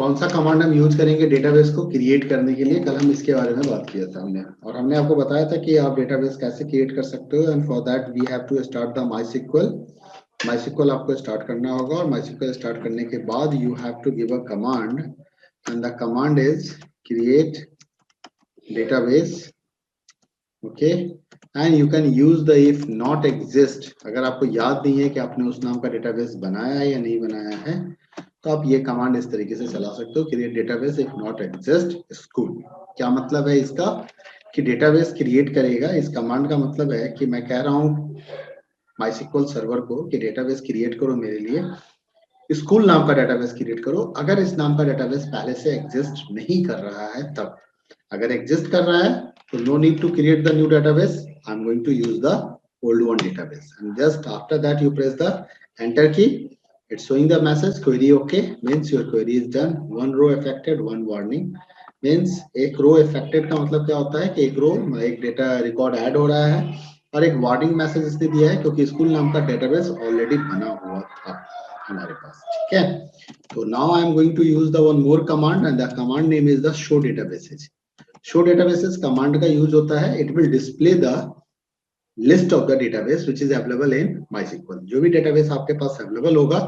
कौन सा कमांड हम यूज करेंगे डेटाबेस को क्रिएट करने के लिए? कल हम इसके बारे में बात किया था हमने, और हमने आपको बताया था कि आप डेटाबेस कैसे क्रिएट कर सकते हो। And for that we have to start the MySQL आपको स्टार्ट करना होगा, और माईसीक्वल स्टार्ट करने के बाद you have to give a command, and the command is create database, okay. And you can use the if not exist. अगर आपको याद नहीं है कि आपने उस नाम का डेटाबेस बनाया है या नहीं बनाया है, तो आप ये कमांड इस तरीके से चला सकते हो, create database if not exist school. क्या मतलब है इसका? कि डेटाबेस क्रिएट करेगा। इस कमांड का मतलब है कि मैं कह रहा हूँ माईसीक्वल सर्वर को कि डेटाबेस क्रिएट करो मेरे लिए, स्कूल नाम का डेटाबेस क्रिएट करो। अगर इस नाम का डेटाबेस पहले से एग्जिस्ट नहीं कर रहा है तब। अगर एग्जिस्ट कर रहा है तो no need to create the new database, I am going to use the old one database, and just after that you press the enter key. It's showing the message query okay, means your query is done. One row affected, one warning, means एक रो affected का मतलब क्या होता है कि एक रो एक data record add हो रहा है, और एक वार्निंग मैसेज इसने दिया है क्योंकि स्कूल नाम का डेटाबेस ऑलरेडी बना हुआ था हमारे पास, ठीक है। तो now I am going to use the one more command, and the command name is the show databases. Show databases command का यूज होता है, it will display the list of the database which is available in MySQL. जो भी database आपके पास available होगा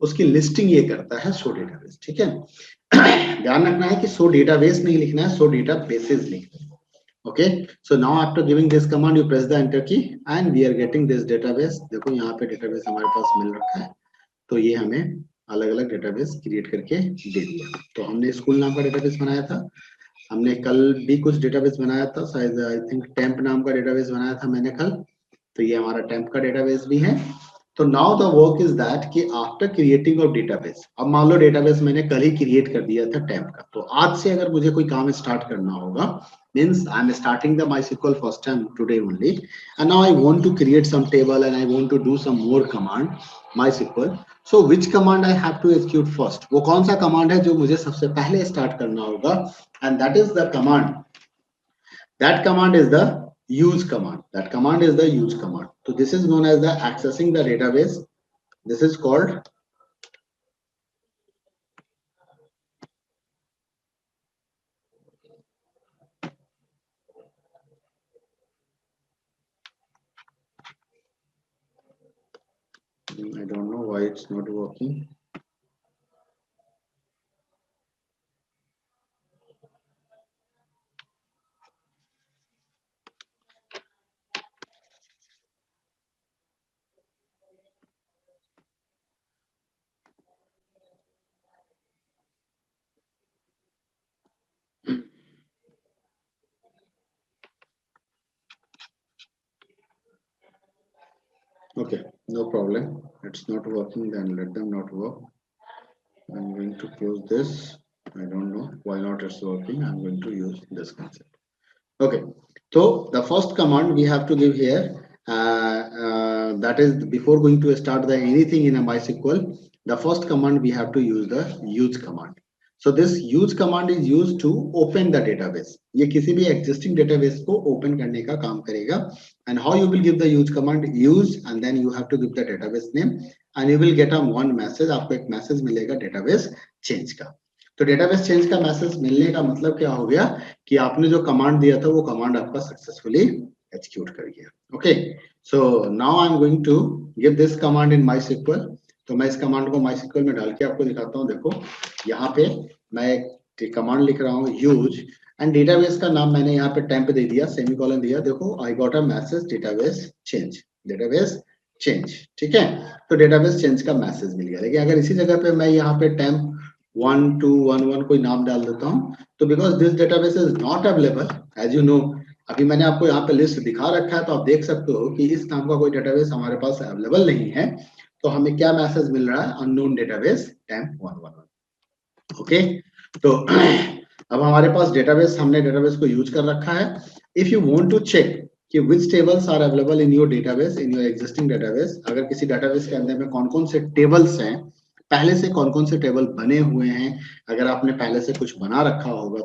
उसकी listing ये करता है शो डेटाबेस, ठीक है। ध्यान रखना है कि शो डेटाबेस नहीं लिखना है, शो डेटाबेसेस लिखना है, okay. So now after giving this command you press the enter key, and we are getting this database. देखो यहाँ पे डेटाबेस हमारे पास मिल रखा है, तो ये हमें अलग अलग डेटाबेस क्रिएट करके दे दिया। तो हमने स्कूल नाम का डेटाबेस बनाया था, हमने कल भी कुछ डेटाबेस बनाया था, शायद आई थिंक टेम्प नाम का डेटाबेस बनाया था मैंने कल, तो ये हमारा टेम्प का डेटाबेस भी है। तो now the work is that कि आफ्टर क्रिएटिंग ऑफ डेटाबेस, अब मान लो डेटाबेस मैंने कल ही क्रिएट कर दिया था टेम्प का, तो आज से अगर मुझे कोई काम स्टार्ट करना होगा, means I am starting the MySQL first time today only, and now I want to create some table and I want to do some more command MySQL. So which command I have to execute first? वो कौन सा command है जो मुझे सबसे पहले start करना होगा? And that is the command. That command is the use command. That command is the use command. So this is known as the accessing the database. This is called I don't know why it's not working. Okay, no problem. It's not working, then let them not work. I'm going to close this. I don't know why not it's working. I'm going to use this concept. Okay, so the first command we have to give here, that is before going to start the anything in a MySQL, the first command we have to use the use command. So this use command is used to open the database. ये किसी भी existing database को open करने का काम करेगा. And how you will give the use command? Use, and then you have to give the database name, and you will get a one message. आपको एक message मिलेगा database change का. तो डेटाबेस चेंज का मैसेज मिलने का मतलब क्या हो गया कि आपने जो कमांड दिया था वो कमांड आपका सक्सेसफुली एग्जीक्यूट कर गया। Okay, so now I am going to give this command in MySQL. तो मैं इस कमांड को माईसीक्वल में डाल के आपको दिखाता हूँ। देखो यहाँ पे मैं एक कमांड लिख रहा हूँ यूज, एंड डेटाबेस का नाम मैंने यहाँ पे टेम्प दे दिया, सेमीकोलन दिया। देखो I got a message database change, database change, ठीक है। तो डेटाबेस चेंज का मैसेज मिल गया। लेकिन अगर इसी जगह पे मैं यहाँ पे टेम्प 1211 कोई नाम डाल देता हूँ, तो because this database is not available, as you know, अभी मैंने आपको यहाँ पे लिस्ट दिखा रखा है, तो आप देख सकते हो कि इस नाम का कोई डेटाबेस हमारे पास अवेलेबल नहीं है। तो हमें क्या मैसेज मिल रहा है? Unknown database temp 111। ओके, तो अब हमारे पास डेटाबेस, हमने डेटाबेस को यूज कर रखा है। If you want to check कि which tables are available in your database, in your existing database, अगर किसी डेटाबेस के अंदर में कौन कौन से टेबल्स हैं, पहले से कौन कौन से टेबल बने हुए हैं, अगर आपने पहले से कुछ बना रखा होगा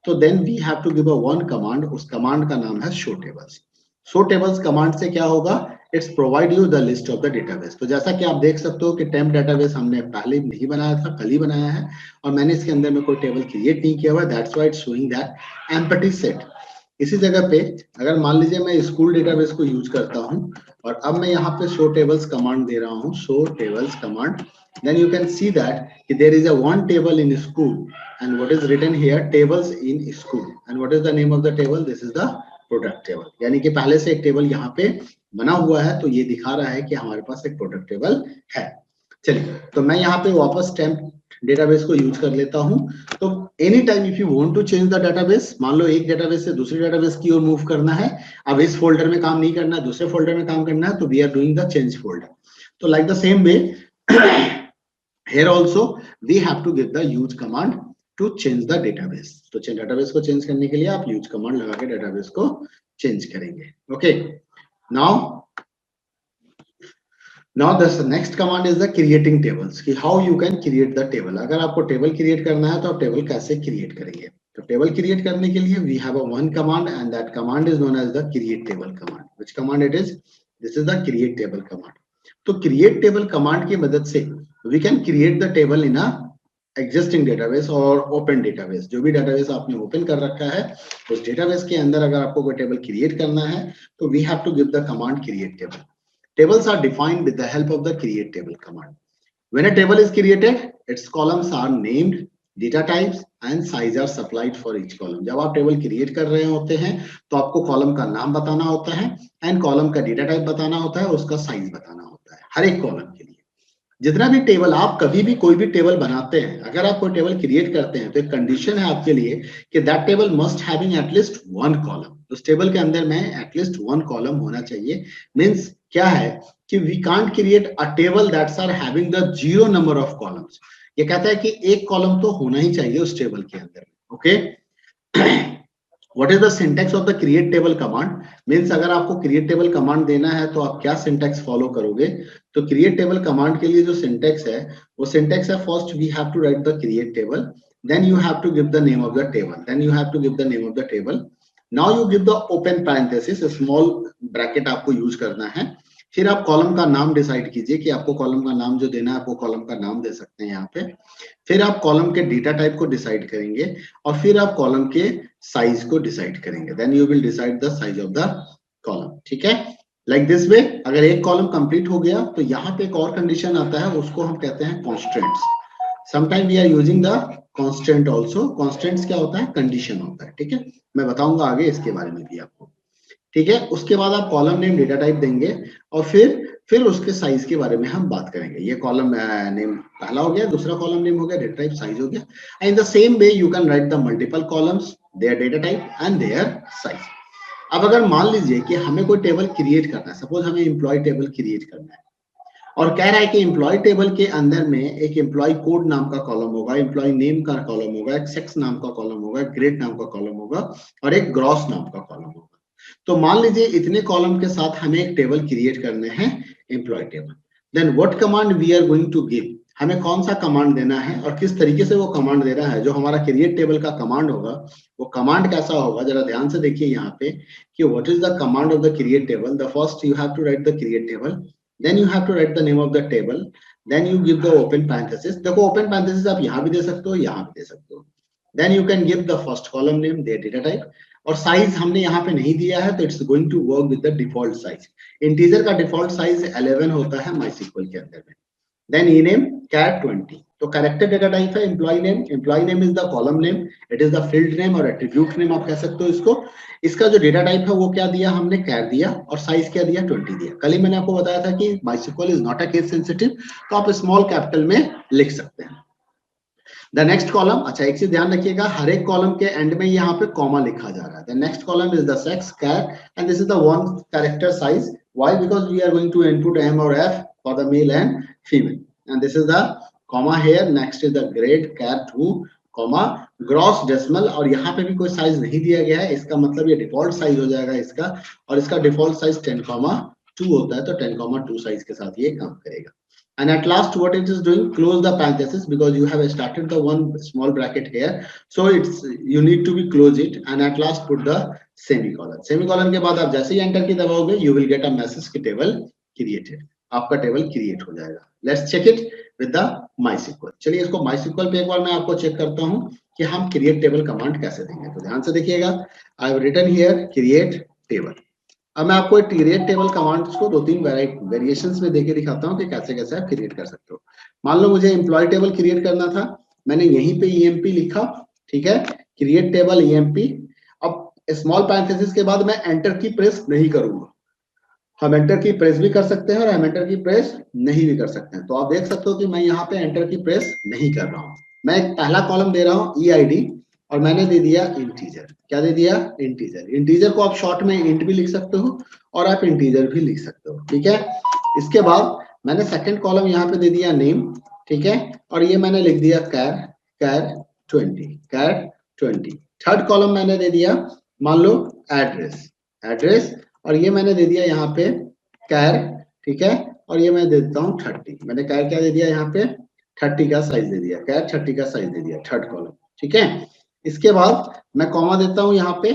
तो then we have to give a one command. उस कमांड का नाम है show tables. Show tables command से क्या होगा? It's provide you the list of the database. तो जैसा कि आप देख सकते हो कि टेम्प डेटाबेस हमने पहले नहीं बनाया था, कल ही बनाया है, और मैंने इसके अंदर में कोई टेबल क्रिएट नहीं किया हुआ, that's why it's showing that empty set. इसी जगह पे अगर मान लीजिए मैं स्कूल डेटाबेस को यूज करता हूं और अब मैं यहाँ पे शो टेबल्स कमांड दे रहा हूँ, show tables command, then you can see that there is a one table in school and what is written here, tables in school, and what is the name of the table, this is the product table। यानी कि पहले से एक table यहाँ पे बना हुआ है, तो ये दिखा रहा है कि हमारे पास एक प्रोडक्ट टेबल है। चलिए, तो मैं यहाँ पे वापस टेम्प डेटाबेस को यूज कर लेता हूँ। तो any time if you want to change the database, मान लो एक डेटाबेस से दूसरे डेटाबेस की ओर मूव करना है, अब इस फोल्डर में काम नहीं करना है, दूसरे फोल्डर में काम करना है, तो we are doing the change folder. तो like the same way here also we have to give the use command to change the database। तो database को change करने के लिए आप use command लगा के database को change करेंगे। okay, now the next command is the creating tables, कि how you can create the table। अगर आपको table create करना है तो आप table कैसे create करेंगे? तो table create करने के लिए we have a one command and that command is known as the create table command। which command it is? This is the create table command। तो create table command की मदद से we can create the table in a existing database और open database। जो भी database आपने open कर रखा है उस database के अंदर अगर आपको कोई table create करना है तो we have to give the command create table। Tables are defined with the help of the create table command। When a table is created, its columns are named, data types and size are supplied for each column। जब आप table create कर रहे होते हैं तो आपको column का नाम बताना होता है एंड कॉलम का डेटा टाइप बताना होता है, उसका साइज बताना होता है हर एक कॉलम के लिए। जितना भी टेबल आप कभी भी कोई भी टेबल बनाते हैं, अगर आप कोई टेबल क्रिएट करते हैं तो एक कंडीशन है आपके लिए कि that table must having at least one column. उस टेबल के अंदर में एटलीस्ट वन कॉलम होना चाहिए। मींस क्या है कि we can't create a table that's are having the zero number of columns. ये कहता है कि एक कॉलम तो होना ही चाहिए उस टेबल के अंदर। Okay, What is the syntax of the create table command? Means अगर आपको create table command देना है तो आप क्या syntax follow करोगे? तो create table command के लिए जो syntax है वो syntax है, first we have to write the create table, then you have to give the name of the table, now you give the open parenthesis, a small bracket आपको use करना है। फिर आप कॉलम का नाम डिसाइड कीजिए कि आपको कॉलम का नाम जो देना है आपको कॉलम का नाम दे सकते हैं यहाँ पे। फिर आप कॉलम के डेटा टाइप को डिसाइड करेंगे और फिर आप कॉलम के साइज को डिसाइड करेंगे। Then you will decide the size of the column. ठीक है, लाइक दिस वे। अगर एक कॉलम कंप्लीट हो गया तो यहाँ पे एक और कंडीशन आता है, उसको हम कहते हैं constants. Sometime we are using the constant also. Constants क्या होता है? कंडीशन होता है। ठीक है, मैं बताऊंगा आगे इसके बारे में भी आपको। ठीक है, उसके बाद आप कॉलम नेम डेटा टाइप देंगे और फिर उसके साइज के बारे में हम बात करेंगे। ये कॉलम नेम पहला हो गया, दूसरा कॉलम नेम हो गया, डेटा टाइप साइज हो गया। इन the same way you can write the multiple columns, there data type and their size. अब अगर मान लीजिए कि हमें कोई टेबल क्रिएट करना है, सपोज हमें एम्प्लॉय टेबल क्रिएट करना है और कह रहा है कि एम्प्लॉय टेबल के अंदर में एक एम्प्लॉय कोड नाम का कॉलम होगा, एम्प्लॉय नेम का कॉलम होगा, एक सेक्स नाम का कॉलम होगा, ग्रेड नाम का कॉलम होगा और एक ग्रॉस नाम का कॉलम होगा। तो मान लीजिए इतने कॉलम के साथ हमें एक टेबल क्रिएट करने हैं, employee table. Then what command we are going to give, हमें कौन सा कमांड देना है और किस तरीके से वो कमांड दे रहा है। जो हमारा क्रिएट टेबल का कमांड होगा वो कमांड कैसा होगा, जरा ध्यान से देखिए यहाँ पे कि what is the command of the create table. The first you have to write the create table, then you have to write the name of the table, then you give the open parenthesis. देखो open parenthesis आप यहाँ भी दे सकते हो, यहाँ भी दे सकते हो। Then you can give the first column name, their data type, और साइज हमने यहाँ पे नहीं दिया है तो it's going to work with the default size. Integer का डिफॉल्ट साइज 11 होता है माइस्क्ल के अंदर में। Then E name cat 20। तो कैरेक्टर डेटा टाइप है employee name. Employee name is the column name, it is the field name और attribute name आप कह सकते हो इसको। इसका जो डेटा टाइप है वो क्या दिया हमने, कैट दिया, और साइज क्या दिया, 20 दिया। कल ही मैंने आपको बताया था कि MySQL is not a case sensitive, तो आप स्मॉल कैपिटल में लिख सकते हैं। द नेक्स्ट कॉलम, अच्छा एक चीज ध्यान रखिएगा, हर एक कॉलम के एंड में यहाँ पे कॉमा लिखा जा रहा है। The next column is the sex cat and this is the one character size. Why? Because we are going to input M और F for the male and female and this is the comma here. Next is the grade cat 2 comma gross decimal, और यहाँ पे भी कोई size नहीं दिया गया है, इसका मतलब ये डिफॉल्ट साइज हो जाएगा इसका, और इसका डिफॉल्ट साइज 10,2 होता है, तो 10,2 साइज के साथ ये काम करेगा। And at last what it is doing, close the parenthesis because you have started the one small bracket here, so it's you need to be close it, and at last put the semicolon. Semicolon के बाद आप जैसे ही enter key दबाओगे you will get a message कि table created, आपका table create हो जाएगा। Let's check it with the MySQL. चलिए इसको माइस्क्ल पे एक बार मैं आपको चेक करता हूं कि हम क्रिएट टेबल कमांड कैसे देंगे। तो ध्यान से देखिएगा, I have written here create table. अब मैं आपको क्रिएट टेबल कमांड्स को 2-3 वेरिएशंस में देके दिखाता हूं कि कैसे कैसे आप क्रिएट कर सकते हो। मान लो मुझे एम्प्लॉय टेबल क्रिएट करना था, मैंने यहीं पे ईएमपी लिखा, ठीक है, क्रिएट टेबल ईएमपी। अब स्मॉल पैरेंथेसिस के बाद मैं एंटर की प्रेस नहीं करूंगा। हम एंटर की प्रेस भी कर सकते हैं और हम एंटर की प्रेस नहीं भी कर सकते हैं। तो आप देख सकते हो कि मैं यहाँ पे एंटर की प्रेस नहीं कर रहा हूँ। मैं एक पहला कॉलम दे रहा हूँ EID और मैंने दे दिया इंटीजर। क्या दे दिया? इंटीजर। इंटीजर को आप शॉर्ट में इंट भी लिख सकते हो और आप इंटीजर भी लिख सकते हो, ठीक है। इसके बाद मैंने सेकंड कॉलम यहाँ पे दे दिया नेम, ठीक है, और ये मैंने लिख दिया कैर 20। थर्ड कॉलम मैंने दे दिया मान लो एड्रेस और ये मैंने दे दिया यहाँ पे कैर, ठीक है, और ये मैं दे देता हूँ 30। मैंने कैर क्या दे दिया यहाँ पे 30 का साइज दे दिया, कैर 30 का साइज दे दिया, थर्ड कॉलम, ठीक है। इसके बाद मैं कॉमा देता हूँ यहाँ पे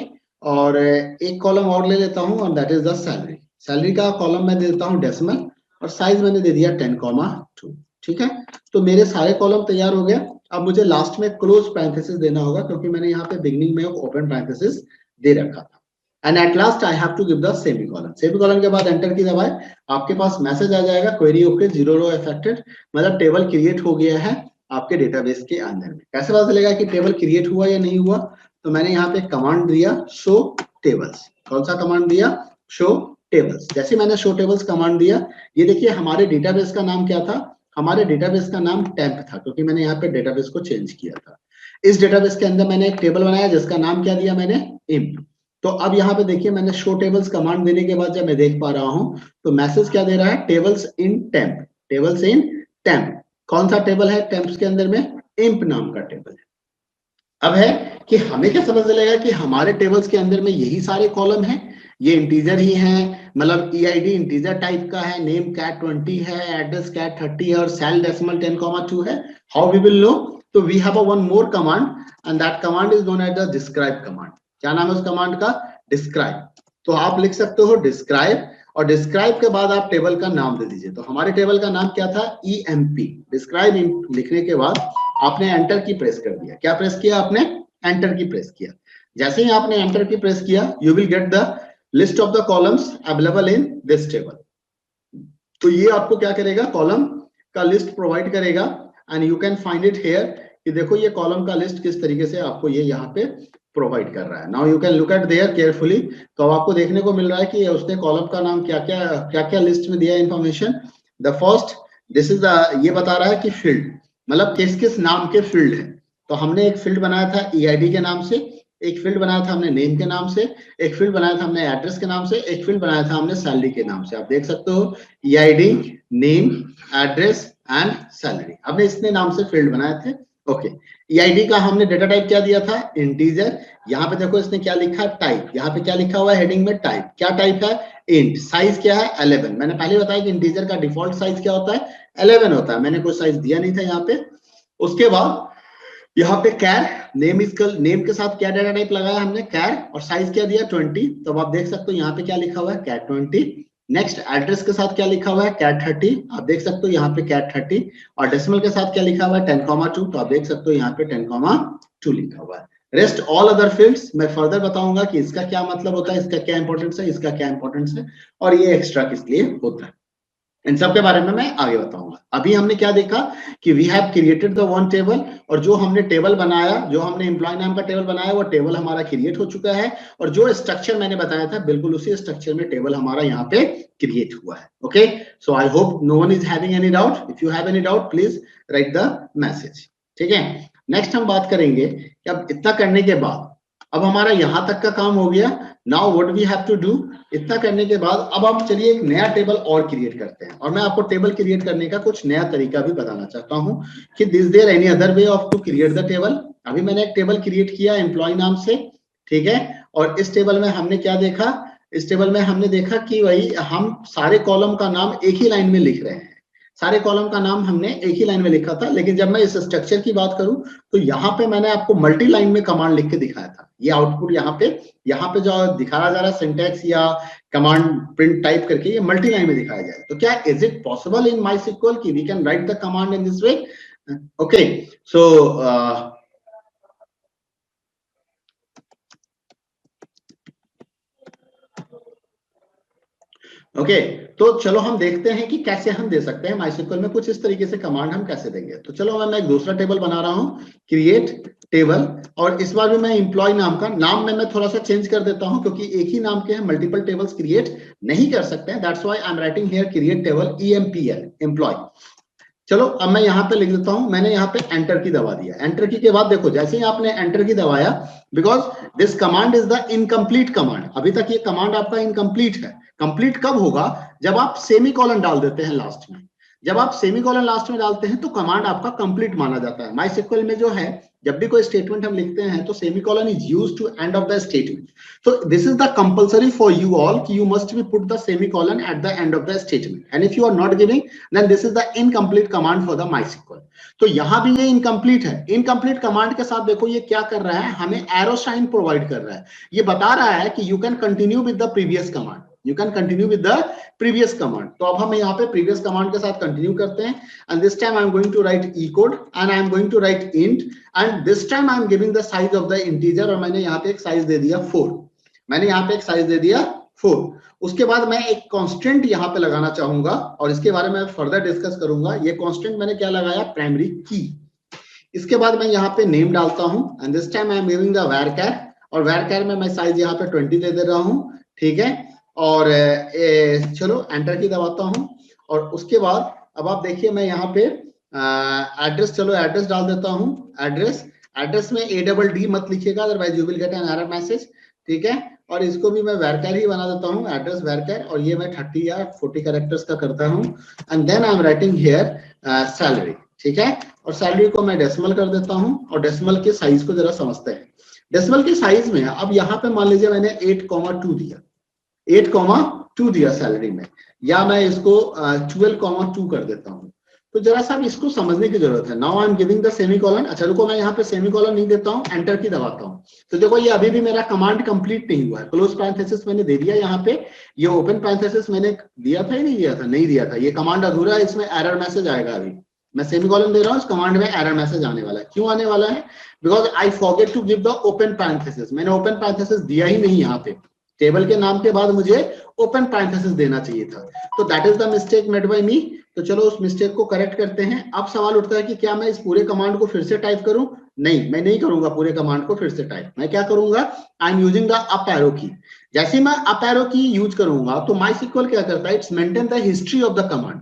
और एक कॉलम और ले लेता हूँ और that is the salary. Salary का कॉलम मैं दे देता हूँ डेसिमल और साइज मैंने दे दिया 10,2, ठीक है। तो मेरे सारे कॉलम तैयार हो गया। अब मुझे लास्ट में क्लोज पैरेंथेसिस देना होगा क्योंकि मैंने यहाँ पे बिगनिंग में ओपन पैरेंथेसिस दे रखा था। And at last I have to give the semicolon. Semicolon के बाद एंटर की दबाए, आपके पास मैसेज आ जाएगा क्वेरी ओके 0 रो अफेक्टेड, मतलब टेबल क्रिएट हो गया है आपके डेटाबेस के अंदर में। कैसे पता चलेगा कि टेबल क्रिएट हुआ या नहीं हुआ? तो मैंने यहाँ पे कमांड दिया शो टेबल्स। कौन सा कमांड दिया? Show tables. जैसे मैंने शो टेबल्स कमांड दिया, ये देखिए हमारे डेटाबेस का नाम क्या था? हमारे डेटाबेस का नाम टेम्प था क्योंकि मैंने यहाँ पे डेटाबेस को चेंज किया था। इस डेटाबेस के अंदर मैंने एक टेबल बनाया जिसका नाम क्या दिया मैंने? इम्प। तो अब यहाँ पे देखिए मैंने शो टेबल्स कमांड देने के बाद जब मैं देख पा रहा हूं तो मैसेज क्या दे रहा है? टेबल्स इन टेम्प, टेबल्स इन टेम्प। कौन सा टेबल है टेम्प्स के अंदर में? इम्प नाम का टेबल है। अब है कि हमें क्या समझ चलेगा कि हमारे टेबल्स के अंदर में यही सारे कॉलम हैं, ये इंटीजर ही हैं, मतलब EID इंटीजर टाइप का है, नेम कैट 20 है, एड्रेस कैट 30 है और सेल डेसिमल 10,2 है। How we will know? तो we have a one more command and that command is known as the describe command. क्या नाम है उस कमांड का? डिस्क्राइब। तो आप लिख सकते हो डिस्क्राइब और डिस्क्राइब के बाद आप टेबल का नाम दे दीजिए। तो हमारे टेबल का नाम क्या था? EMP। डिस्क्राइब लिखने के बाद आपने एंटर की प्रेस कर दिया। क्या प्रेस किया आपने? एंटर की प्रेस किया। जैसे ही आपने एंटर की प्रेस किया you will get the list of the columns available in this table. तो ये आपको क्या करेगा? कॉलम का लिस्ट प्रोवाइड करेगा and you can find it here कि देखो ये कॉलम का लिस्ट किस तरीके से आपको ये यहाँ पे प्रोवाइड कर रहा है। Now you can look at there carefully. तो अब आपको देखने को मिल रहा है कि उसने कॉलम का नाम क्या क्या लिस्ट में दिया information. The first this is the, ये बता रहा है कि फील्ड, मतलब किस किस नाम के फील्ड है। तो हमने एक फील्ड बनाया था EID के नाम से, एक फील्ड बनाया था हमने नेम के नाम से, एक फील्ड बनाया था हमने एड्रेस के नाम से, एक फील्ड बनाया था हमने सैलरी के नाम से। आप देख सकते हो EID, name, address and salary, हमने इतने नाम से फील्ड बनाए थे। ओके, EID का हमने डेटा टाइप क्या दिया था? इंटीजर। यहाँ पे देखो इसने क्या लिखा? टाइप। यहाँ पे क्या लिखा हुआ है हेडिंग में? टाइप। क्या टाइप है? इंट। साइज क्या है? 11। मैंने पहले बताया कि इंटीजर का डिफॉल्ट साइज क्या होता है? 11 होता है। मैंने कोई साइज दिया नहीं था यहाँ पे। उसके बाद यहाँ पे कैर, नेम नेम के साथ क्या डेटा टाइप लगाया हमने? कैर, और साइज क्या दिया? 20। तो आप देख सकते हो यहाँ पे क्या लिखा हुआ है? कैट 20। नेक्स्ट एड्रेस के साथ क्या लिखा हुआ है? कैट 30। आप देख सकते हो यहाँ पे कैट 30 और डेसिमल के साथ क्या लिखा हुआ है? 10,2। तो आप देख सकते हो यहाँ पे 10,2 लिखा हुआ है। रेस्ट ऑल अदर फील्ड्स मैं फर्दर बताऊंगा कि इसका क्या मतलब होता है, इसका क्या इंपॉर्टेंस है, इसका क्या इंपॉर्टेंस है और ये एक्स्ट्रा किस लिए होता है, इन सब के बारे में मैं आगे बताऊंगा। अभी हमने क्या देखा कि we have created the one table, और जो हमने टेबल बनाया, जो हमने एम्प्लॉय नाम का टेबल बनाया, वो टेबल हमारा क्रिएट हो चुका है और जो स्ट्रक्चर मैंने बताया था बिल्कुल उसी स्ट्रक्चर में टेबल हमारा यहाँ पे क्रिएट हुआ है। Okay, so I hope no one is having any doubt. If you have any doubt please write the message. ठीक है, नेक्स्ट हम बात करेंगे कि अब इतना करने के बाद अब हमारा यहां तक का काम हो गया। Now what we have to do, इतना करने के बाद अब हम चलिए एक नया टेबल और क्रिएट करते हैं, और मैं आपको टेबल क्रिएट करने का कुछ नया तरीका भी बताना चाहता हूं कि this there any other way of to create the table. अभी मैंने एक टेबल क्रिएट किया एम्प्लॉय नाम से, ठीक है, और इस टेबल में हमने क्या देखा? इस टेबल में हमने देखा कि वही हम सारे कॉलम का नाम एक ही लाइन में लिख रहे हैं, सारे कॉलम का नाम हमने एक ही लाइन में लिखा था, लेकिन जब मैं इस स्ट्रक्चर की बात करूं तो यहाँ पे मैंने आपको मल्टी लाइन में कमांड लिख के दिखाया था। ये आउटपुट यहाँ पे जो दिखाया जा रहा है सिंटैक्स या कमांड प्रिंट टाइप करके, ये मल्टी लाइन में दिखाया जाए। तो क्या is it possible in MySQL कि we can write the command in this way? Okay, so okay, तो चलो हम देखते हैं कि कैसे हम दे सकते हैं MySQL में कुछ इस तरीके से कमांड हम कैसे देंगे। तो चलो मैं एक दूसरा टेबल बना रहा हूं, क्रिएट टेबल, और इस बार भी मैं एम्प्लॉय नाम का नाम में मैं थोड़ा सा चेंज कर देता हूं, क्योंकि एक ही नाम के हम मल्टीपल टेबल्स क्रिएट नहीं कर सकते हैं। That's why I am writing here create table EMPL, employee. चलो अब मैं यहाँ पे लिख देता हूं, मैंने यहाँ पे एंटर की दबा दिया। एंटर की के बाद देखो जैसे ही आपने एंटर की दबाया, because this command is the incomplete command, अभी तक ये कमांड आपका इनकम्प्लीट है। कंप्लीट कब होगा? जब आप सेमीकोलन डाल देते हैं लास्ट में। जब आप सेमीकोलन लास्ट में डालते हैं तो कमांड आपका कंप्लीट माना जाता है। MySQL में जो है, जब भी कोई स्टेटमेंट हम लिखते हैं तो semicolon is used to end of the statement. So this is the compulsory for you all कि you must be put the semicolon at the end of the statement, and if you are not giving then this is the incomplete command for the MySQL। तो यहाँ भी ये incomplete है। incomplete command के साथ देखो ये क्या कर रहा है, हमें arrow sign provide कर रहा है। ये बता रहा है कि you can continue with the previous command, you can continue with the previous command। तो अब हम यहाँ पे previous command के साथ continue करते हैं, and this time I am going to write e code and I am going to write int, and this time I am giving the size of the integer, और मैंने यहाँ पे एक size दे दिया 4। मैंने यहाँ पे एक साइज दे दिया 4। उसके बाद मैं एक कांस्टेंट यहाँ पे लगाना चाहूंगा, और इसके बारे में फर्दर डिस्कस करूंगा। ये कांस्टेंट मैंने क्या लगाया? प्राइमरी की। इसके बाद मैं यहाँ पे नेम डालता हूँ, and this time I am giving the varchar, और varchar में मैं साइज यहाँ पे 20 दे रहा हूँ, ठीक है। और चलो एंटर की दबाता हूँ, और उसके बाद अब आप देखिए मैं यहाँ पे एड्रेस, चलो एड्रेस डाल देता हूँ। एड्रेस में ADD मत लिखिएगा, otherwise you will get an error message, ठीक है। और इसको भी मैं varchar ही बना देता हूँ, एड्रेस varchar, और ये मैं 30 या 40 कैरेक्टर्स का करता हूँ, and then I am writing here salary, ठीक है। और सैलरी को मैं डेसिमल कर देता हूँ, और डेसिमल के साइज को जरा समझते हैं। डेसिमल के साइज में अब यहाँ पे मान लीजिए मैंने 8,2 दिया, 8,2 दिया सैलरी में, या मैं इसको 12,2 कर देता हूँ। तो जरा सा इसको समझने की जरूरत है। Now I am giving the semicolon. अच्छा रुको, मैं यहाँ पे सेमीकोलन नहीं देता हूँ, एंटर की दबाता हूँ। तो देखो ये अभी भी मेरा कमांड कंप्लीट नहीं हुआ है। क्लोज पैरेंथेसिस मैंने दे दिया यहाँ पे, ये ओपन पैरेंथेसिस मैंने दिया था या नहीं दिया था? नहीं दिया था। ये कमांड अधूरा है, इसमें एरर मैसेज आएगा। अभी मैं सेमीकोलन दे रहा हूँ, इस कमांड में एरर मैसेज आने वाला है। क्यों आने वाला है? Because I forget to give the open parenthesis. मैंने ओपन पैरेंथेसिस दिया ही नहीं यहाँ पे। टेबल के नाम के बाद मुझे ओपन पैरेंथेसिस देना चाहिए था। तो that is the mistake made by me. तो चलो उस मिस्टेक को करेक्ट करते हैं। अब सवाल उठता है कि क्या मैं इस पूरे कमांड को फिर से टाइप करूं? नहीं, मैं नहीं करूंगा पूरे कमांड को फिर से टाइप। मैं क्या करूंगा? I am using the up arrow की। जैसे मैं अप एरो की यूज करूंगा तो MySQL क्या करता है? It's maintain the history of the command.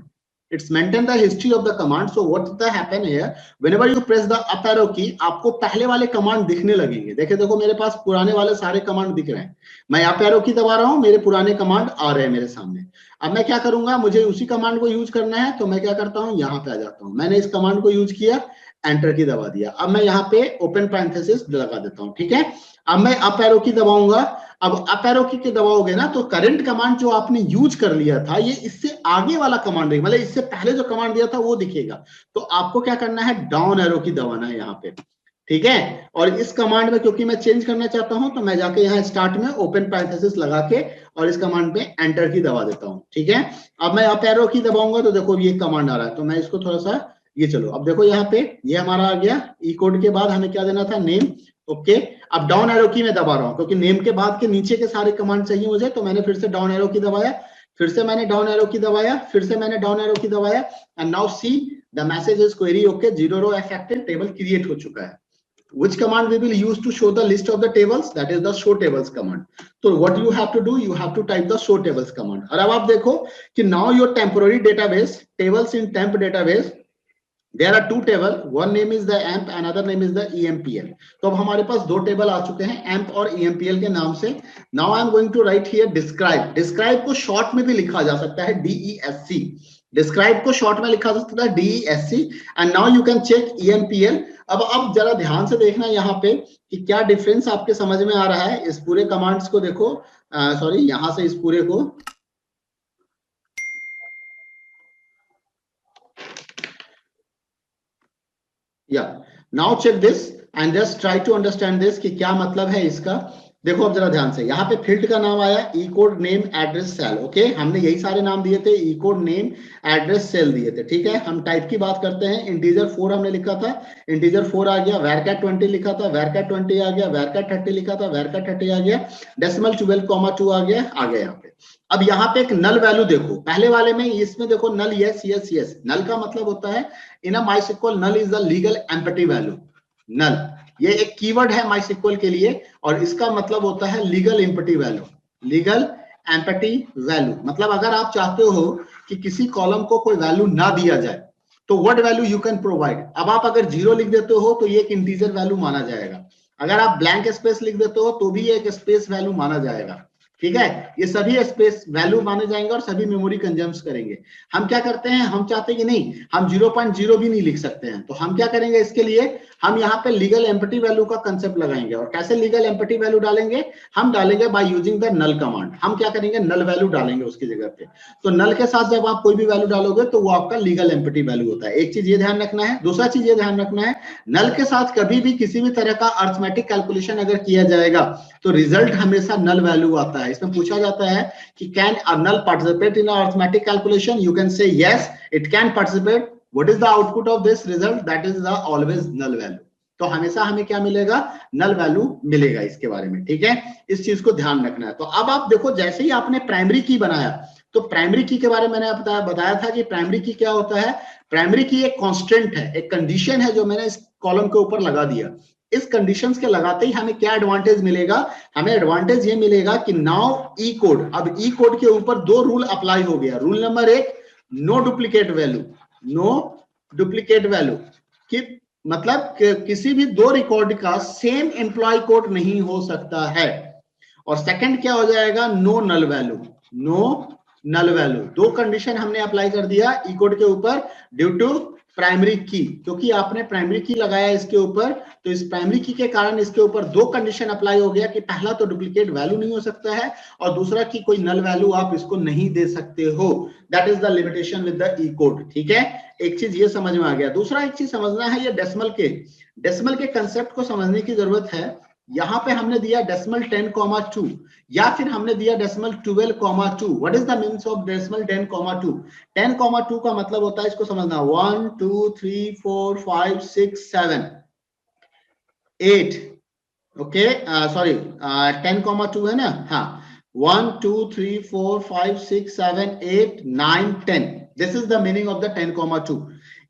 It's maintain the history of the command. So what the happen here? Whenever you press the up arrow key, आपको पहले वाले कमांड दिखने लगेंगे। देखो मेरे पास पुराने वाले सारे कमांड दिख रहे हैं। मैं अप एरो की दबा रहा हूँ, मेरे पुराने कमांड आ रहे हैं मेरे सामने। अब मैं क्या करूंगा? मुझे उसी कमांड को यूज करना है, तो मैं क्या करता हूँ? यहाँ पे आ जाता हूँ। मैंने इस कमांड को यूज किया, एंटर की दबा दिया। अब मैं यहाँ पे ओपन पैरेंथेसिस लगा देता हूँ, ठीक है। अब मैं अप एरो की दबाऊंगा। अब अप एरो की दबाओगे ना तो करंट कमांड जो आपने यूज कर लिया था, ये इससे आगे वाला कमांड देगा, मतलब इससे पहले जो कमांड दिया था वो दिखेगा। तो आपको क्या करना है? डाउन एरो की दबाना है यहाँ पे, ठीक है। और इस कमांड में क्योंकि मैं चेंज करना चाहता हूं, तो मैं जाके यहाँ स्टार्ट में ओपन पैरेंथेसिस लगा के और इस कमांड पे एंटर की दबा देता हूं, ठीक है। अब मैं अप एरो की दबाऊंगा तो देखो ये कमांड आ रहा है, तो मैं इसको थोड़ा सा ये, चलो अब देखो यहाँ पे ये हमारा आ गया। ई कोड के बाद हमें क्या देना था? Name, okay. अब डाउन एरो की मैं दबा रहा हूं क्योंकि नेम के बाद के नीचे के सारे कमांड चाहिए मुझे, तो मैंने फिर से डाउन एरो की दबाया, फिर से मैंने डाउन एरो की दबाया, फिर से मैंने डाउन एरो की दबाया, and now see the message is query okay, 0 row affected, table create हो चुका है। Which command we will use to show the list of the tables? That is the show tables command. So what you have to do? You have to type the show tables command. और अब आप देखो कि now your temporary database tables in temp database, there are two table. One name is the amp, another name is the EMPL. तो अब हमारे पास दो table आ चुके हैं amp और EMPL के नाम से। Now I am going to write here describe. Describe को शॉर्ट में भी लिखा जा सकता है DESC. Describe को शॉर्ट में लिखा जा सकता है DESC. And now you can check EMPL. अब जरा ध्यान से देखना यहाँ पे कि क्या डिफरेंस आपके समझ में आ रहा है। इस पूरे कमांड्स को देखो, सॉरी यहाँ से इस पूरे को, या now check this and just try to understand this कि क्या मतलब है इसका। देखो अब जरा ध्यान से, यहाँ पे फील्ड का नाम आया E code name address sal. Okay, हमने यही सारे नाम दिए थे, E code name address sal दिए थे। ठीक है, हम टाइप की बात करते हैं। इंटीजर 4 हमने लिखा था, इंटीजर 4 आ गया। वैरकैट 20 लिखा था, वैरकैट 20 आ गया। वैरकैट 30 लिखा था, वैरकैट 30 आ गया। डेसिमल 12,2 आ गया यहाँ पे। अब यहाँ पे एक नल वैल्यू देखो, पहले वाले में इसमें देखो null yes yes yes. Null का मतलब होता है in a MySQL null is the legal empty value. Null ये एक कीवर्ड है माइस्क्ल के लिए और इसका मतलब होता है legal empty value. Legal empty value मतलब अगर आप चाहते हो कि किसी कॉलम को कोई वैल्यू ना दिया जाए तो what value you can provide. अब आप अगर 0 लिख देते हो तो ये एक इंटीजर वैल्यू माना जाएगा। अगर आप ब्लैंक स्पेस लिख देते हो तो भी एक स्पेस वैल्यू माना जाएगा। ठीक है, ये सभी स्पेस वैल्यू माने जाएंगे और सभी मेमोरी कंज्यूम्स करेंगे। हम क्या करते हैं, हम चाहते हैं कि नहीं हम 0.0 भी नहीं लिख सकते हैं, तो हम क्या करेंगे इसके लिए, हम यहाँ पे लीगल एम्पटी वैल्यू का कंसेप्ट लगाएंगे। और कैसे लीगल एम्पटी वैल्यू डालेंगे, हम डालेंगे by using the null command. हम क्या करेंगे, नल वैल्यू डालेंगे उसकी जगह पे। तो नल के साथ जब आप कोई भी वैल्यू डालोगे तो वो आपका लीगल एम्पटी वैल्यू होता है। एक चीज ये ध्यान रखना है। दूसरा चीज ये ध्यान रखना है, नल के साथ कभी भी किसी भी तरह का अर्थमेटिक कैलकुलेशन अगर किया जाएगा तो रिजल्ट हमेशा नल वैल्यू आता है। इसमें पूछा जाता है कि can a null participate in arithmetic calculation, you can say yes it can participate. What is the output of this result, that is the always null value. तो हमेशा हमें क्या मिलेगा, नल वैल्यू मिलेगा इसके बारे में। ठीक है, इस चीज को ध्यान रखना है। तो अब आप देखो, जैसे ही आपने प्राइमरी की बनाया तो प्राइमरी की के बारे में मैंने बताया था कि प्राइमरी की क्या होता है। प्राइमरी की एक कांस्टेंट है, एक कंडीशन है जो मैंने इस कॉलम के ऊपर लगा दिया। इस कंडीशंस के लगाते ही हमें क्या एडवांटेज मिलेगा, हमें एडवांटेज ये मिलेगा कि नाउ ई कोड, अब ई कोड के ऊपर 2 रूल अप्लाई हो गया। Rule number 1, no duplicate value. No duplicate value कि मतलब किसी भी 2 रिकॉर्ड का सेम एम्प्लॉय कोड नहीं हो सकता है। और सेकंड क्या हो जाएगा, no null value. No null value, 2 condition हमने अप्लाई कर दिया ई कोड के ऊपर ड्यू टू प्राइमरी की। क्योंकि आपने प्राइमरी की लगाया इसके ऊपर, तो इस प्राइमरी की के कारण इसके ऊपर 2 कंडीशन अप्लाई हो गया कि पहला तो डुप्लीकेट वैल्यू नहीं हो सकता है और दूसरा कि कोई नल वैल्यू आप इसको नहीं दे सकते हो। That is the limitation with the E code. ठीक है, एक चीज ये समझ में आ गया। दूसरा एक चीज समझना है, ये डेसिमल के कंसेप्ट को समझने की जरूरत है। यहां पे हमने दिया डेसिमल 10,2 या फिर हमने दिया decimal 12,2। What is the means of decimal 10,2? 10,2 का मतलब होता है, इसको समझना, 1 2 3 4 5 6 7 8। ओके, सॉरी 10,2 है ना, हाँ 1 2 3 4 5 6 7 8 9 10। This is the meaning of the 10,2।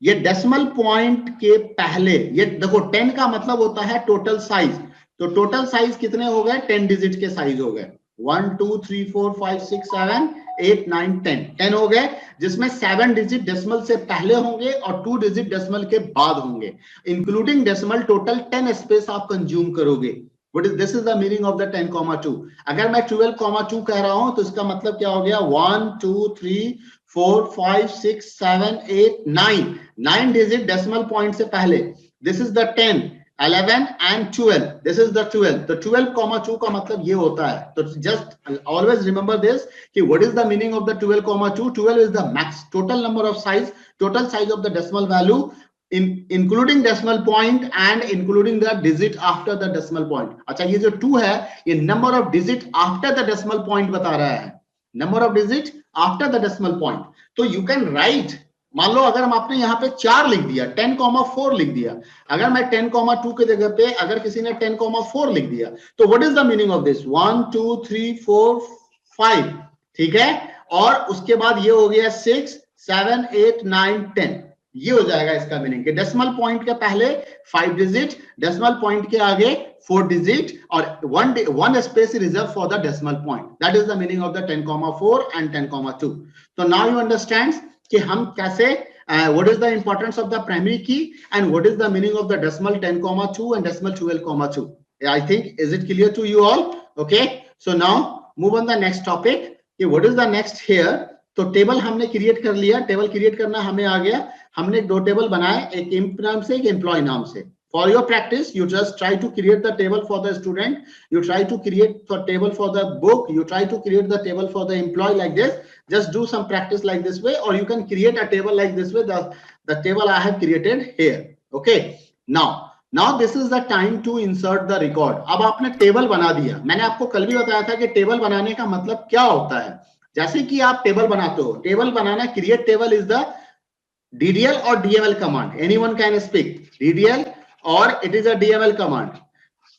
ये डेसिमल पॉइंट के पहले, ये देखो 10 का मतलब होता है टोटल साइज। तो टोटल साइज कितने हो गए, 10 डिजिट के साइज हो गए। 1 2 3 4 5 6 7 8 9 10, 10 हो गए, जिसमें 7 डिजिट डेसिमल से पहले होंगे और 2 डिजिट डेसिमल के बाद होंगे। इंक्लूडिंग डेसिमल टोटल 10 स्पेस आप कंज्यूम करोगे। This is the meaning of the 10,2। अगर मैं 12,2 कह रहा हूं तो इसका मतलब क्या हो गया, 1 2 3 4 5 6 7 8 9, 9 डिजिट डेसिमल पॉइंट से पहले। This is the 10 11 and 12, this is the 12। तो 12,2 का मतलब ये होता है। तो just always remember this कि what is the meaning of the 12,2? 12 is the max total number of size, total size of the decimal value including decimal point and including the digit after the decimal point। अच्छा, ये जो 2 है ये number of digit after the decimal point बता रहा है, number of digit after the decimal point। तो you can write, मान लो अगर हम आपने यहाँ पे 4 लिख दिया, 10,4 लिख दिया। अगर मैं 10,2 के जगह पे अगर किसी ने 10,4 लिख दिया तो what is the meaning of this, 1 2 3 4 5। ठीक है, और उसके बाद ये हो गया 6 7 8 9 10। ये हो जाएगा इसका मीनिंग कि डेसिमल पॉइंट के पहले 5 डिजिट, डेसिमल पॉइंट के आगे 4 डिजिट और one space reserve for the decimal point. That is the meaning of the 10,4 and 10,2। तो नाउ यू अंडरस्टैंड कि हम कैसे what is the importance of the primary key and what is the meaning of the decimal 10,2 and decimal 12,2। I think is it clear to you all? Okay, so now move on the next topic कि what is the next here। तो table हमने create कर लिया, table create करना हमें आ गया। हमने 2 table बनाए, एक इंप नाम से, एक एम्प्लॉय नाम से। For your practice, you just try to create the table for the student. You try to create the table for the book. You try to create the table for the employee like this. Just do some practice like this way, or you can create a table like this way. The table I have created here. Okay. Now this is the time to insert the record. अब आपने table बना दिया, मैंने आपको कल भी बताया था कि टेबल बनाने का मतलब क्या होता है। जैसे कि आप टेबल बनाते हो, table banana, create table is the DDL or DML command. Anyone can speak DDL or it is a DML command.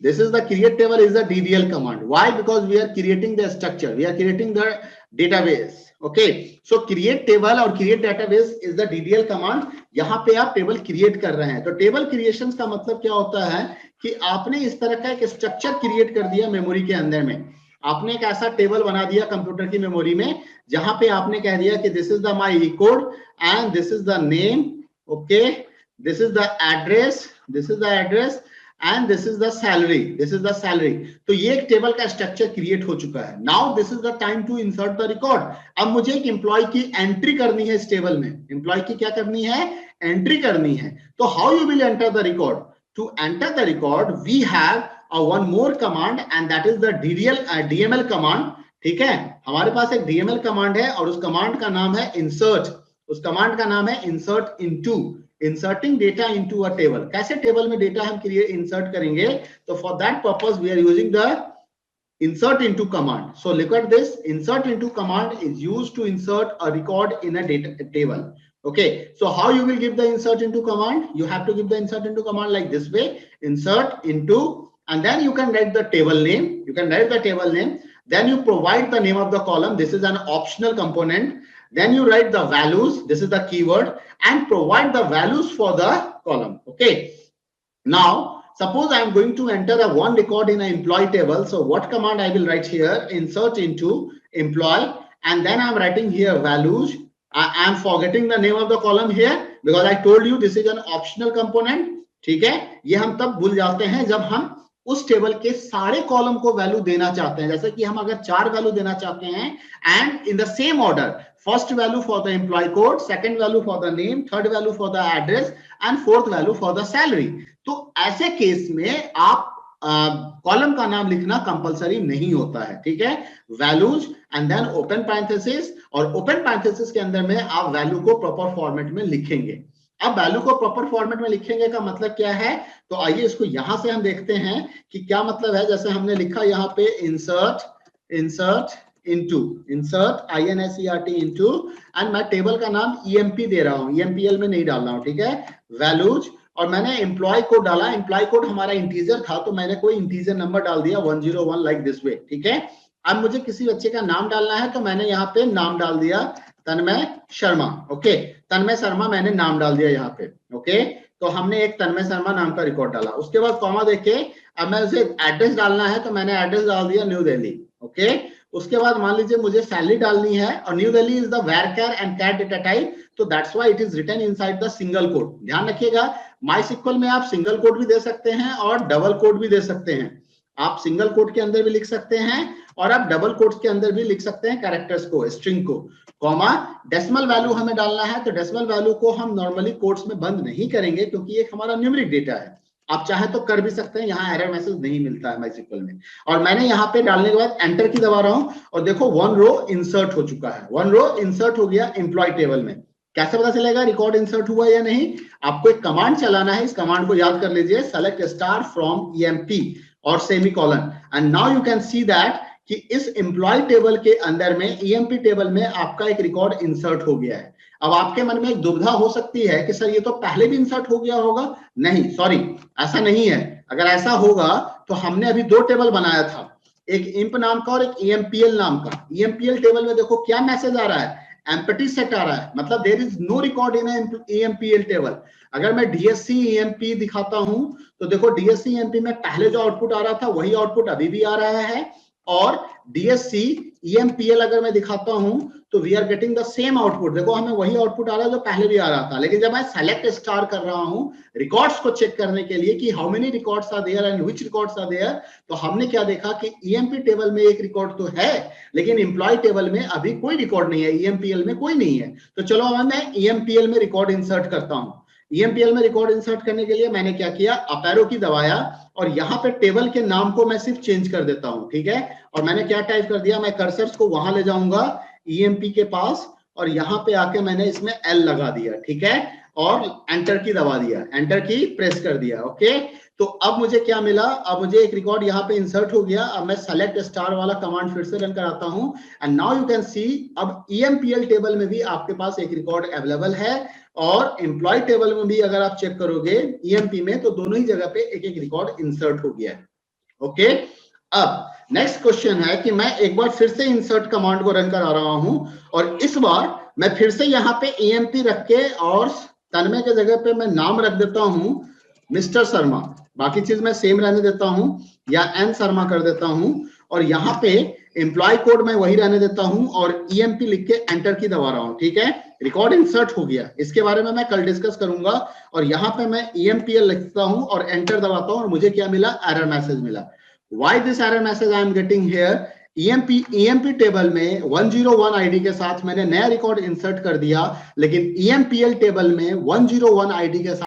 This is the create table is the DDL command. Why? Because we are creating the structure, we are creating the database. Okay, so create table और create database is the DDL command. यहाँ पे आप table create कर रहे हैं। तो table creation का मतलब क्या होता है कि आपने इस तरह का एक स्ट्रक्चर क्रिएट कर दिया मेमोरी के अंदर में। आपने एक ऐसा टेबल बना दिया कंप्यूटर की मेमोरी में जहां पे आपने कह दिया कि this is the my record and this is the name, okay, this is the address, this is the address and this is the salary, this is the salary. तो ये एक टेबल का स्ट्रक्चर क्रिएट हो चुका है। Now this is the time to insert the record. अब मुझे एक एम्प्लॉय की एंट्री करनी है इस टेबल में। एम्प्लॉय की क्या करनी है? एंट्री करनी है। तो how you will enter the record? To enter the record we have one more command and that is the DML command। ठीक है, हमारे पास एक DML कमांड है और उस कमांड का नाम है insert। उस कमांड का नाम है insert into, inserting data into a table। कैसे टेबल में डेटा हम इंसर्ट करेंगे? तो for that purpose we are using the insert into command। so look at this, insert into command is used to insert a record in a data table। okay, so how you will give the insert into command? You have to give the insert into command like this way, insert into, and then you can write the table name, you can write the table name, then you provide the name of the column, this is an optional component, then you write the values, this is the keyword, and provide the values for the column। okay, now suppose I am going to enter a one record in an employee table, so what command I will write here? Insert into employee, and then I am writing here values. I am forgetting the name of the column here because I told you this is an optional component। ठीक है, ये हम तब भूल जाते हैं जब हम उस टेबल के सारे कॉलम को वैल्यू देना चाहते हैं। जैसे कि हम अगर 4 वैल्यू देना चाहते हैं and in the same order, first value for the employee code, second value for the name, third value for the address and fourth value for the salary. तो ऐसे केस में आप कॉलम का नाम लिखना कंपलसरी नहीं होता है। ठीक है, values and then open parenthesis, और ओपन पैरेंथेसिस के अंदर में आप वैल्यू को प्रॉपर फॉर्मेट में लिखेंगे। अब वैल्यू को प्रॉपर फॉर्मेट में लिखेंगे का मतलब क्या है? तो आइए इसको यहां से हम देखते हैं कि क्या मतलब है। जैसे हमने लिखा यहाँ पे insert into, insert INSERT into, and मैं टेबल का नाम EMP दे रहा हूं, EMPL में नहीं डाल रहा हूं। ठीक है, वैल्यूज, और मैंने एम्प्लॉय कोड डाला। एम्प्लॉय कोड हमारा इंटीजर था तो मैंने कोई इंटीजर नंबर डाल दिया 101 लाइक दिस वे। ठीक है, अब मुझे किसी बच्चे का नाम डालना है तो मैंने यहाँ पे नाम डाल दिया तन्मय शर्मा। ओके, तन्मय शर्मा मैंने नाम डाल दिया यहाँ पे। ओके, तो हमने एक तन्मय शर्मा नाम का रिकॉर्ड डाला। उसके बाद कॉमा देके अब मैं उसे एड्रेस डालना है तो मैंने एड्रेस डाल दिया न्यू दिल्ली। ओके, उसके बाद मान लीजिए मुझे सैलरी डालनी है और New Delhi is the where and cat data type, तो that's why it is written inside the single code. ध्यान रखिएगा, MySQL में आप सिंगल कोड भी दे सकते हैं और डबल कोड भी दे सकते हैं। आप सिंगल कोड के अंदर भी लिख सकते हैं और आप डबल कोड के अंदर भी लिख सकते हैं कैरेक्टर्स को, स्ट्रिंग को। कॉमा, डेसिमल वैल्यू हमें डालना है तो डेसिमल वैल्यू को हम नॉर्मली कोट्स में बंद नहीं करेंगे क्योंकि एक हमारा न्यूमेरिक डेटा है। आप चाहे तो कर भी सकते हैं, यहाँ एरर मैसेज नहीं मिलता है MySQL में। और मैंने यहाँ पे डालने के बाद एंटर की दबा रहा हूं और देखो 1 रो इंसर्ट हो चुका है, 1 रो इंसर्ट हो गया एम्प्लॉय टेबल में। कैसे पता चलेगा रिकॉर्ड इंसर्ट हुआ या नहीं? आपको एक कमांड चलाना है, इस कमांड को याद कर लीजिए, सेलेक्ट स्टार फ्रॉम EMP और semicolon, and now you can see that कि इस एम्प्लॉय टेबल के अंदर में EMP टेबल में आपका एक रिकॉर्ड इंसर्ट हो गया है। अब आपके मन में एक दुविधा हो सकती है कि सर ये तो पहले भी इंसर्ट हो गया होगा। नहीं, सॉरी, ऐसा नहीं है। अगर ऐसा होगा तो हमने अभी 2 टेबल बनाया था, एक इंप नाम का और एक EMPL नाम का। EMPL टेबल में देखो क्या मैसेज आ रहा है, एम्प्टी सेट आ रहा है, मतलब there is no record in EMPL table. अगर मैं DSC EMP दिखाता हूं तो देखो DSC EMP में पहले जो आउटपुट आ रहा था वही आउटपुट अभी भी आ रहा है, और DSC EMPL अगर मैं दिखाता हूं तो we are getting the same output. देखो हमें वही आउटपुट आ रहा है जो पहले भी आ रहा था। लेकिन जब मैं सेलेक्ट स्टार कर रहा हूं रिकॉर्ड्स को चेक करने के लिए कि how many records are there and which records are there, तो हमने क्या देखा कि EMP टेबल में एक रिकॉर्ड तो है लेकिन एम्प्लॉय टेबल में अभी कोई रिकॉर्ड नहीं है, EMPL में कोई नहीं है। तो चलो अब मैं EMPL में रिकॉर्ड इंसर्ट करता हूं। EMPL में रिकॉर्ड इंसर्ट करने के लिए मैंने क्या किया, अप एरो की दबाया और यहाँ पे टेबल के नाम को मैं सिर्फ चेंज कर देता हूँ। ठीक है, और मैंने क्या टाइप कर दिया, मैं कर्सर्स को वहां ले जाऊंगा EMP के पास और यहाँ पे आके मैंने इसमें L लगा दिया। ठीक है, और एंटर की दबा दिया, एंटर की प्रेस कर दिया। ओके, तो अब मुझे क्या मिला, अब मुझे एक रिकॉर्ड यहाँ पे इंसर्ट हो गया। अब मैं सेलेक्ट स्टार वाला कमांड फिर से रन कराता हूं and now you can see अब ईएमपीएल टेबल में भी आपके पास एक रिकॉर्ड अवेलेबल है और एम्प्लॉय टेबल में भी अगर आप चेक करोगे ईएमपी में तो दोनों ही जगह पे एक एक रिकॉर्ड इंसर्ट हो गया है। ओके, अब नेक्स्ट क्वेश्चन है कि मैं एक बार फिर से इंसर्ट कमांड को रन करा रहा हूं और इस बार मैं फिर से यहाँ पे ईएमपी रख के और तन्मय के जगह पे मैं नाम रख देता हूं मिस्टर शर्मा, बाकी चीज मैं सेम रहने देता हूं या एन शर्मा कर देता हूं और यहाँ पे एम्प्लॉय कोड मैं वही रहने देता हूं और ईएमपी लिख के एंटर की दबा रहा हूं। ठीक है, रिकॉर्ड इंसर्ट हो गया, इसके बारे में मैं कल डिस्कस करूंगा। और यहाँ पे मैं ईएमपीएल लिखता हूं और एंटर दबाता हूं और मुझे क्या मिला, एरर मैसेज मिला। Why this error message I am getting here, EMP table में 101 आईडी के साथ मैंने नया रिकॉर्ड इंसर्ट कर दिया, लेकिन ईएमपीएल टेबल में 101 आईडी के साथ